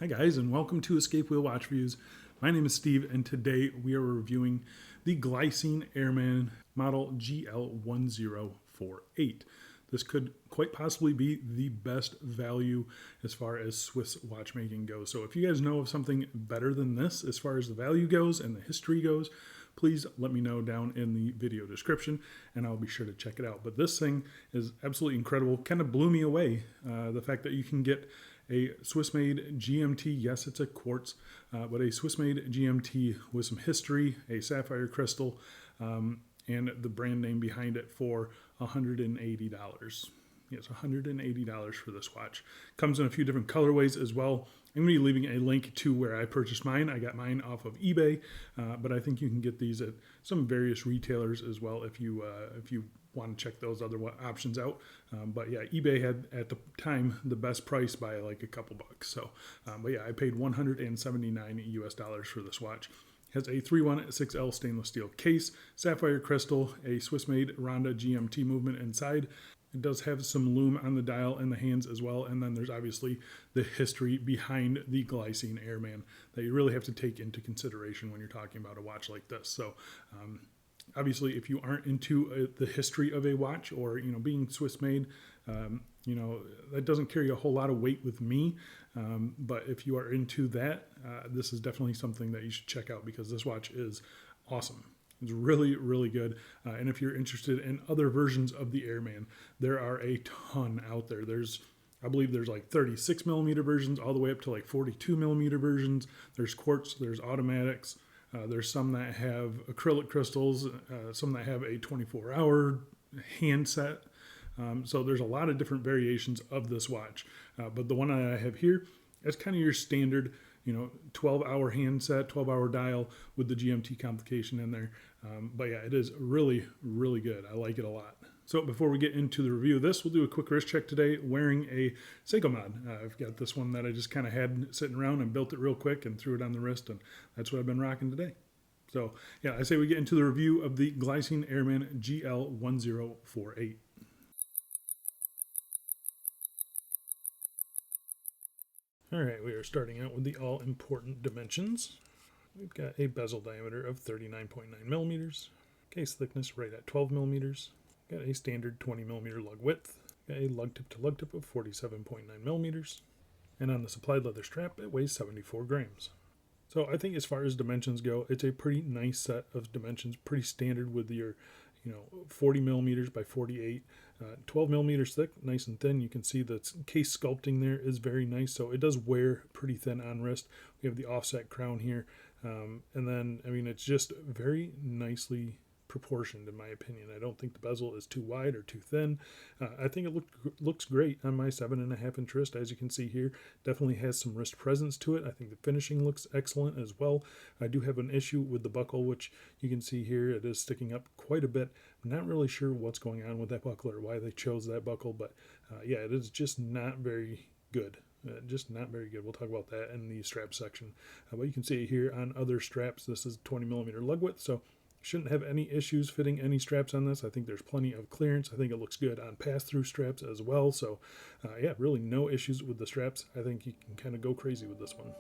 Hi guys, and welcome to Escape Wheel Watch Reviews. My name is Steve, and today we are reviewing the Glycine Airman model GL1048. This could quite possibly be the best value as far as Swiss watchmaking goes. So if you guys know of something better than this as far as the value goes and the history goes, please let me know down in the video description and I'll be sure to check it out. But this thing is absolutely incredible. Kind of blew me away, the fact that you can get a Swiss-made GMT. Yes, it's a quartz, but a Swiss-made GMT with some history, a sapphire crystal, and the brand name behind it for $180. Yes, $180 for this watch. Comes in a few different colorways as well. I'm going to be leaving a link to where I purchased mine. I got mine off of eBay, but I think you can get these at some various retailers as well if you want to check those other options out. But yeah, eBay had at the time the best price by like a couple bucks. So, but yeah, I paid $179 US for this watch. Has a 316L stainless steel case, sapphire crystal, a Swiss-made Ronda GMT movement inside. It does have some Lume on the dial and the hands as well, and then there's obviously the history behind the Glycine Airman that you really have to take into consideration when you're talking about a watch like this. So, obviously, if you aren't into the history of a watch or being Swiss-made, that doesn't carry a whole lot of weight with me. But if you are into that, this is definitely something that you should check out because this watch is awesome. It's really, really good. And if you're interested in other versions of the Airman, there are a ton out there. I believe there's like 36 millimeter versions all the way up to like 42 millimeter versions. There's quartz, there's automatics. There's some that have acrylic crystals, some that have a 24-hour handset. So there's a lot of different variations of this watch. But the one I have here, that's kind of your standard 12-hour handset, 12-hour dial with the GMT complication in there. But yeah, it is really, really good. I like it a lot. So before we get into the review of this, we'll do a quick wrist check today wearing a Seiko mod. I've got this one that I just kind of had sitting around and built it real quick and threw it on the wrist, and that's what I've been rocking today. So yeah, I say we get into the review of the Glycine Airman GL1048. All right, we are starting out with the all-important dimensions. We've got a bezel diameter of 39.9 millimeters, case thickness right at 12 millimeters, got a standard 20 millimeter lug width, got a lug tip to lug tip of 47.9 millimeters, and on the supplied leather strap, it weighs 74 grams. So I think as far as dimensions go, it's a pretty nice set of dimensions, pretty standard with your 40 millimeters by 48, 12 millimeters thick, nice and thin. You can see the case sculpting there is very nice, so it does wear pretty thin on wrist. We have the offset crown here, and then it's just very nicely proportioned in my opinion. I don't think the bezel is too wide or too thin. I think it looks great on my 7.5 inch wrist. As you can see here, definitely has some wrist presence to it. I think the finishing looks excellent as well. I do have an issue with the buckle, which you can see here. It is sticking up quite a bit. I'm not really sure what's going on with that buckle or why they chose that buckle, but yeah, it is just not very good. Just not very good. We'll talk about that in the strap section. But you can see here on other straps, this is 20 millimeter lug width, so shouldn't have any issues fitting any straps on this. I think there's plenty of clearance. I think it looks good on pass-through straps as well. So yeah, really no issues with the straps. I think you can kind of go crazy with this one.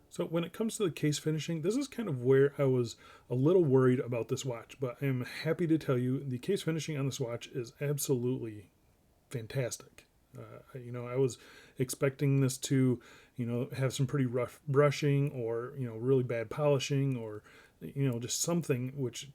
So when it comes to the case finishing, this is kind of where I was a little worried about this watch, but I am happy to tell you the case finishing on this watch is absolutely fantastic. I was expecting this to, have some pretty rough brushing or, really bad polishing or, just something which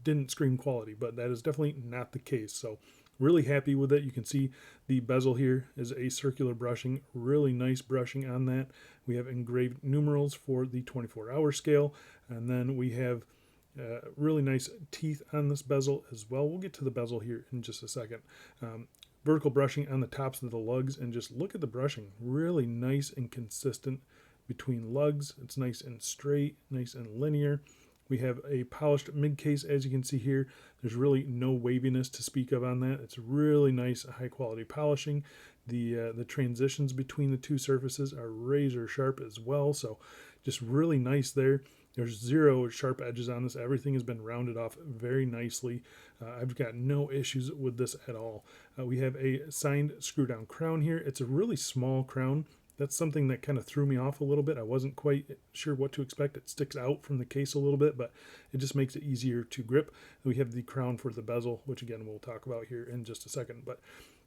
didn't scream quality, but that is definitely not the case. So really happy with it. You can see the bezel here is a circular brushing, really nice brushing on that. We have engraved numerals for the 24-hour scale, and then we have really nice teeth on this bezel as well. We'll get to the bezel here in just a second. Vertical brushing on the tops of the lugs, and just look at the brushing, really nice and consistent between lugs. It's nice and straight, nice and linear. We have a polished mid case, as you can see here. There's really no waviness to speak of on that. It's really nice, high quality polishing. The transitions between the two surfaces are razor sharp as well, so just really nice there. There's zero sharp edges on this. Everything has been rounded off very nicely. I've got no issues with this at all. We have a signed screw down crown here. It's a really small crown. That's something that kind of threw me off a little bit. I wasn't quite sure what to expect. It sticks out from the case a little bit, but it just makes it easier to grip. We have the crown for the bezel, which again we'll talk about here in just a second. But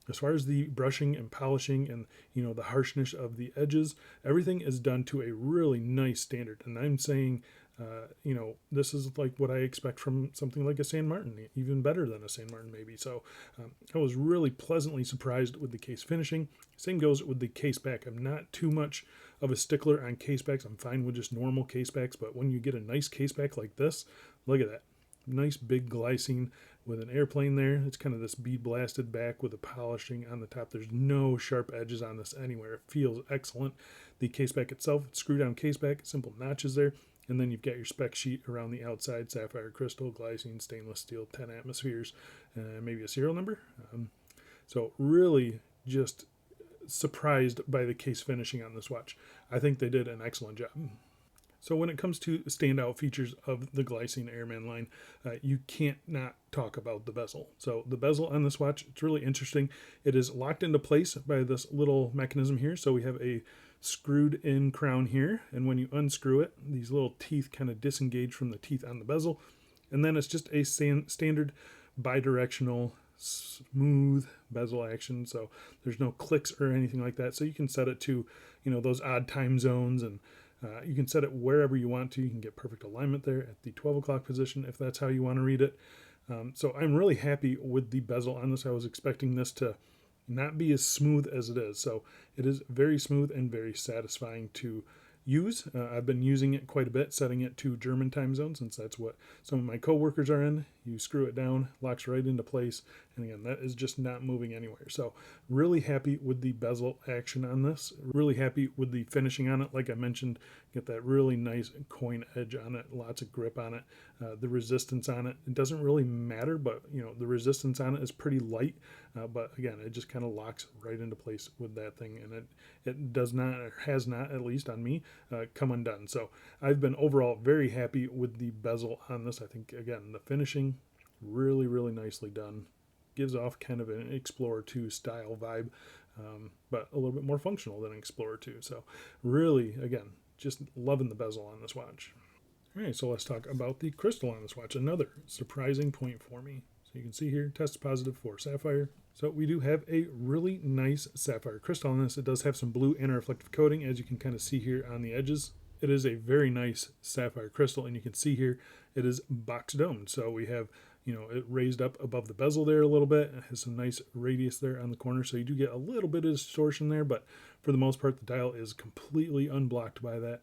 as far as the brushing and polishing and the harshness of the edges, everything is done to a really nice standard. And I'm saying, this is like what I expect from something like a San Martin, even better than a San Martin maybe. So I was really pleasantly surprised with the case finishing. Same goes with the case back. I'm not too much of a stickler on case backs. I'm fine with just normal case backs, but when you get a nice case back like this, look at that. Nice big glycine with an airplane there. It's kind of this bead blasted back with a polishing on the top. There's no sharp edges on this anywhere. It feels excellent. The case back itself, screw down case back, simple notches there. And then you've got your spec sheet around the outside, sapphire crystal, glycine, stainless steel, 10 atmospheres, maybe a serial number. So really just surprised by the case finishing on this watch. I think they did an excellent job. So when it comes to standout features of the Glycine Airman line, you can't not talk about the bezel. So the bezel on this watch, it's really interesting. It is locked into place by this little mechanism here. So we have a screwed in crown here, and when you unscrew it, these little teeth kind of disengage from the teeth on the bezel, and then it's just a standard bidirectional smooth bezel action. So there's no clicks or anything like that. So you can set it to those odd time zones, and you can set it wherever you want to. You can get perfect alignment there at the 12 o'clock position if that's how you want to read it. So I'm really happy with the bezel on this. I was expecting this to not be as smooth as it is. So it is very smooth and very satisfying to use. I've been using it quite a bit, setting it to German time zone, since that's what some of my coworkers are in. You screw it down, locks right into place, and again, that is just not moving anywhere. So really happy with the bezel action on this. Really happy with the finishing on it. Like I mentioned, get that really nice coin edge on it, lots of grip on it. The resistance on it doesn't really matter, but the resistance on it is pretty light. But again, it just kind of locks right into place with that thing, and it does not, or has not, at least on me, come undone. So I've been overall very happy with the bezel on this. I think, again, the finishing, really, really nicely done. Gives off kind of an Explorer 2 style vibe, but a little bit more functional than Explorer 2. So really, again, just loving the bezel on this watch. All right, so let's talk about the crystal on this watch. Another surprising point for me. So you can see here, test positive for sapphire. So we do have a really nice sapphire crystal on this. It does have some blue anti-reflective coating, as you can kind of see here on the edges. It is a very nice sapphire crystal, and you can see here it is box domed. So we have it raised up above the bezel there a little bit. It has some nice radius there on the corner, so you do get a little bit of distortion there, but for the most part, the dial is completely unblocked by that.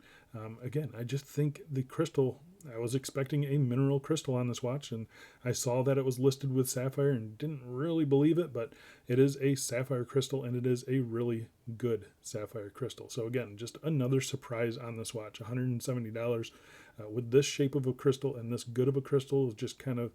Again, I just think the crystal, I was expecting a mineral crystal on this watch, and I saw that it was listed with sapphire and didn't really believe it, but it is a sapphire crystal, and it is a really good sapphire crystal. So again, just another surprise on this watch. $170 with this shape of a crystal and this good of a crystal is just kind of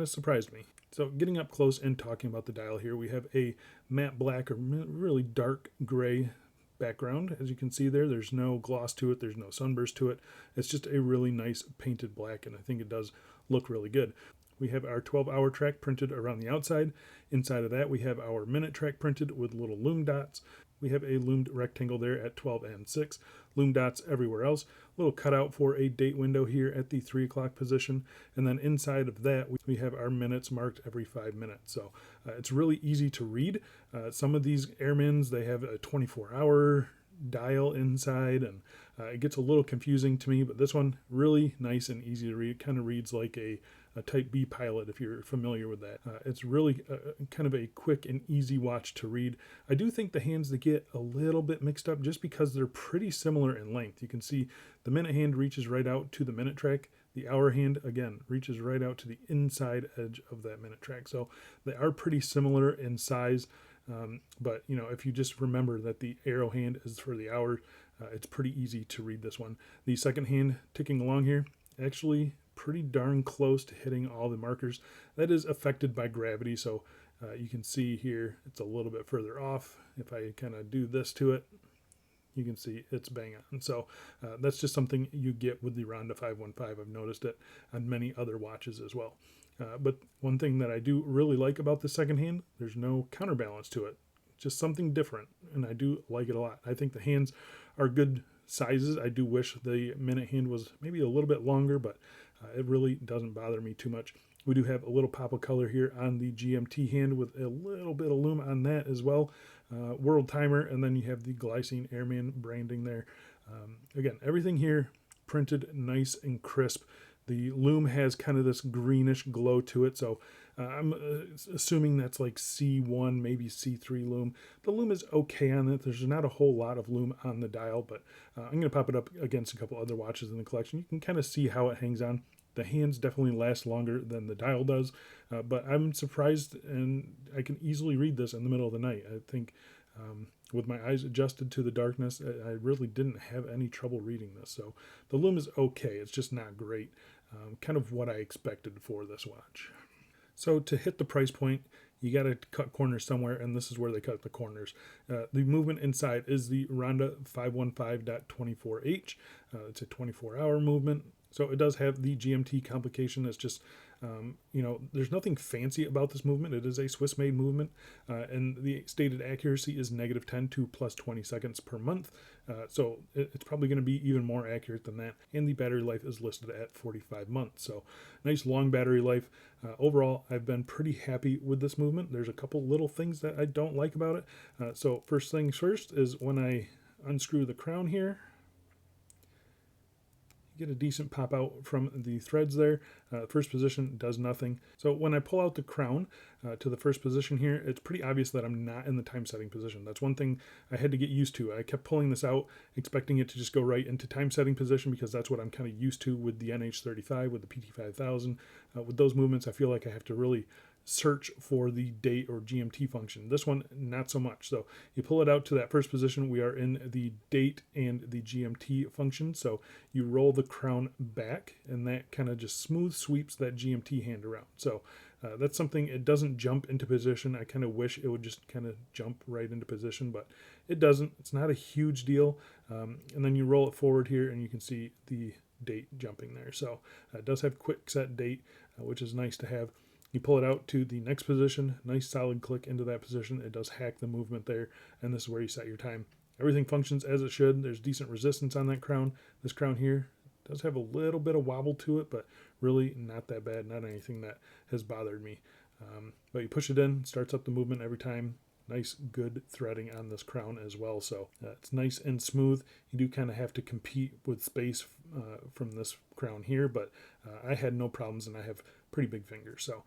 surprised me. So getting up close and talking about the dial here, we have a matte black or really dark gray background. As you can see there's no gloss to it, there's no sunburst to it. It's just a really nice painted black, and I think it does look really good. We have our 12-hour track printed around the outside. Inside of that, we have our minute track printed with little lume dots. We have a loomed rectangle there at 12 and 6. Lume dots everywhere else. Little cutout for a date window here at the 3 o'clock position. And then inside of that, we have our minutes marked every 5 minutes. So it's really easy to read. Some of these Airmans, they have a 24-hour dial inside, and it gets a little confusing to me, but this one really nice and easy to read. It kind of reads like a Type B pilot, if you're familiar with that. It's really kind of a quick and easy watch to read. I do think the hands, they get a little bit mixed up just because they're pretty similar in length. You can see the minute hand reaches right out to the minute track. The hour hand, again, reaches right out to the inside edge of that minute track. So they are pretty similar in size. But if you just remember that the arrow hand is for the hour, it's pretty easy to read this one. The second hand ticking along here, actually pretty darn close to hitting all the markers. That is affected by gravity, so you can see here it's a little bit further off. If I kind of do this to it, you can see it's bang on. So that's just something you get with the Ronda 515. I've noticed it on many other watches as well. But one thing that I do really like about the second hand, there's no counterbalance to it. Just something different, and I do like it a lot. I think the hands are good sizes. I do wish the minute hand was maybe a little bit longer, but it really doesn't bother me too much. We do have a little pop of color here on the GMT hand with a little bit of Lume on that as well. World timer, and then you have the Glycine Airman branding there. Again, everything here printed nice and crisp. The Lume has kind of this greenish glow to it, so I'm assuming that's like C1, maybe C3 Lume. The Lume is okay on it. There's not a whole lot of Lume on the dial, but I'm going to pop it up against a couple other watches in the collection. You can kind of see how it hangs on. The hands definitely last longer than the dial does, but I'm surprised, and I can easily read this in the middle of the night. I think with my eyes adjusted to the darkness, I really didn't have any trouble reading this. So the Lume is okay. It's just not great. Kind of what I expected for this watch. So to hit the price point, you got to cut corners somewhere, and this is where they cut the corners. The movement inside is the Ronda 515.24H. It's a 24-hour movement. So it does have the GMT complication. It's just, there's nothing fancy about this movement. It is a Swiss-made movement, and the stated accuracy is -10 to +20 seconds per month. So it's probably going to be even more accurate than that. And the battery life is listed at 45 months. So nice long battery life. Overall, I've been pretty happy with this movement. There's a couple little things that I don't like about it. So first things first is when I unscrew the crown here, get a decent pop out from the threads there. First position does nothing. So when I pull out the crown to the first position here, it's pretty obvious that I'm not in the time setting position. That's one thing I had to get used to. I kept pulling this out, expecting it to just go right into time setting position because that's what I'm kind of used to with the NH35, with the PT5000. With those movements, I feel like I have to really search for the date or GMT function. This one, not so much. So you pull it out to that first position. We are in the date and the GMT function. So you roll the crown back, and that kind of just smooth sweeps that GMT hand around. So that's something, it doesn't jump into position. I kind of wish it would just kind of jump right into position, but it doesn't. It's not a huge deal. And then you roll it forward here, and you can see the date jumping there. So it does have quick set date, which is nice to have. You pull it out to the next position, nice solid click into that position. It does hack the movement there, and this is where you set your time. Everything functions as it should. There's decent resistance on that crown. This crown here does have a little bit of wobble to it, but really not that bad, not anything that has bothered me. But you push it in, starts up the movement every time. Nice, good threading on this crown as well. So it's nice and smooth. You do kind of have to compete with space from this crown here, but I had no problems, and I have pretty big fingers. So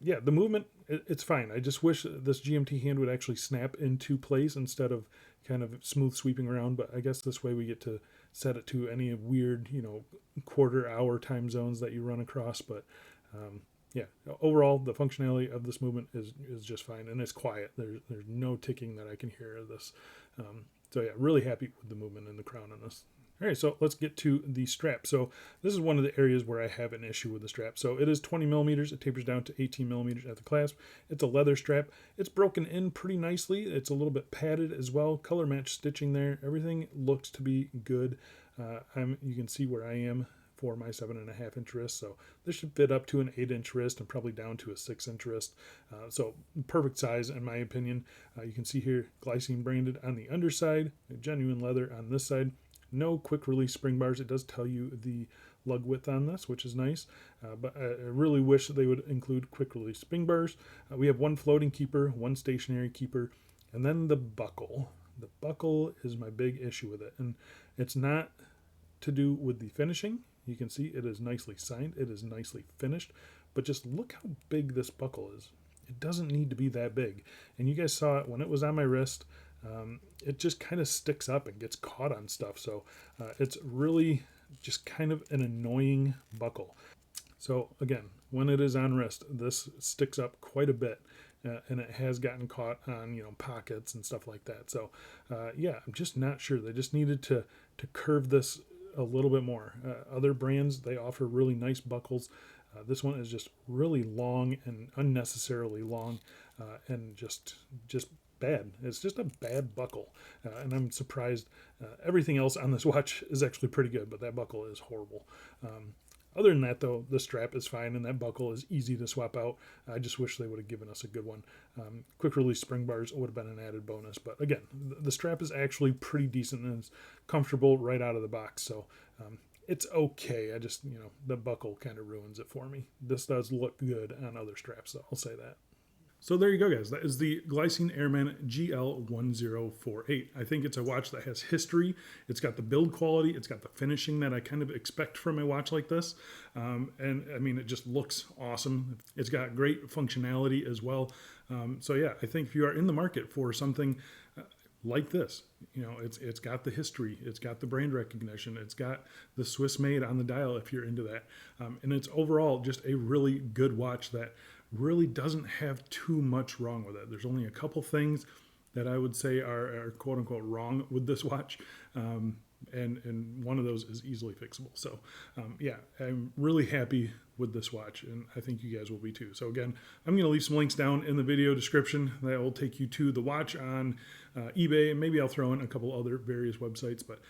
yeah, the movement, it's fine. I just wish this GMT hand would actually snap into place instead of kind of smooth sweeping around. But I guess this way we get to set it to any weird, quarter-hour time zones that you run across. But yeah, overall, the functionality of this movement is just fine, and it's quiet. There's no ticking that I can hear of this. So yeah, really happy with the movement in the crown on this. All right, so let's get to the strap. So this is one of the areas where I have an issue with the strap. So it is 20 millimeters. It tapers down to 18 millimeters at the clasp. It's a leather strap. It's broken in pretty nicely. It's a little bit padded as well. Color match stitching there. Everything looks to be good. You can see where I am for my 7.5-inch wrist. So this should fit up to an 8-inch wrist and probably down to a 6-inch wrist. So perfect size in my opinion. You can see here Glycine branded on the underside, genuine leather on this side. No quick release spring bars. It does tell you the lug width on this, which is nice. But I really wish they would include quick release spring bars. We have one floating keeper, one stationary keeper, and then the buckle. The buckle is my big issue with it. And it's not to do with the finishing. You can see it is nicely signed. It is nicely finished. But just look how big this buckle is. It doesn't need to be that big. And you guys saw it when it was on my wrist. It just kind of sticks up and gets caught on stuff. So it's really just kind of an annoying buckle. So again, when it is on wrist, this sticks up quite a bit. And it has gotten caught on, pockets and stuff like that. So yeah, I'm just not sure. They just needed to curve this a little bit more. Other brands, they offer really nice buckles. This one is just really long and unnecessarily long, and just bad. It's just a bad buckle, and I'm surprised. Everything else on this watch is actually pretty good, but that buckle is horrible. Other than that, though, the strap is fine, and that buckle is easy to swap out. I just wish they would have given us a good one. Quick release spring bars would have been an added bonus, but again, the strap is actually pretty decent and it's comfortable right out of the box. So it's okay. I just, the buckle kind of ruins it for me. This does look good on other straps, though. I'll say that. So there you go, guys. That is the Glycine Airman GL1048. I think it's a watch that has history. It's got the build quality. It's got the finishing that I kind of expect from a watch like this. And I mean, it just looks awesome. It's got great functionality as well. So yeah, I think if you are in the market for something like this, it's got the history, it's got the brand recognition, it's got the Swiss made on the dial if you're into that. And it's overall just a really good watch that really doesn't have too much wrong with it. There's only a couple things that I would say are quote unquote wrong with this watch. And one of those is easily fixable. So yeah, I'm really happy with this watch, and I think you guys will be too. So again, I'm going to leave some links down in the video description that will take you to the watch on eBay, and maybe I'll throw in a couple other various websites. But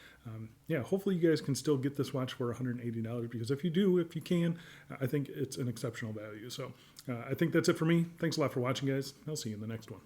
yeah, hopefully you guys can still get this watch for $180, because if you do, if you can, I think it's an exceptional value. So I think that's it for me. Thanks a lot for watching, guys. I'll see you in the next one.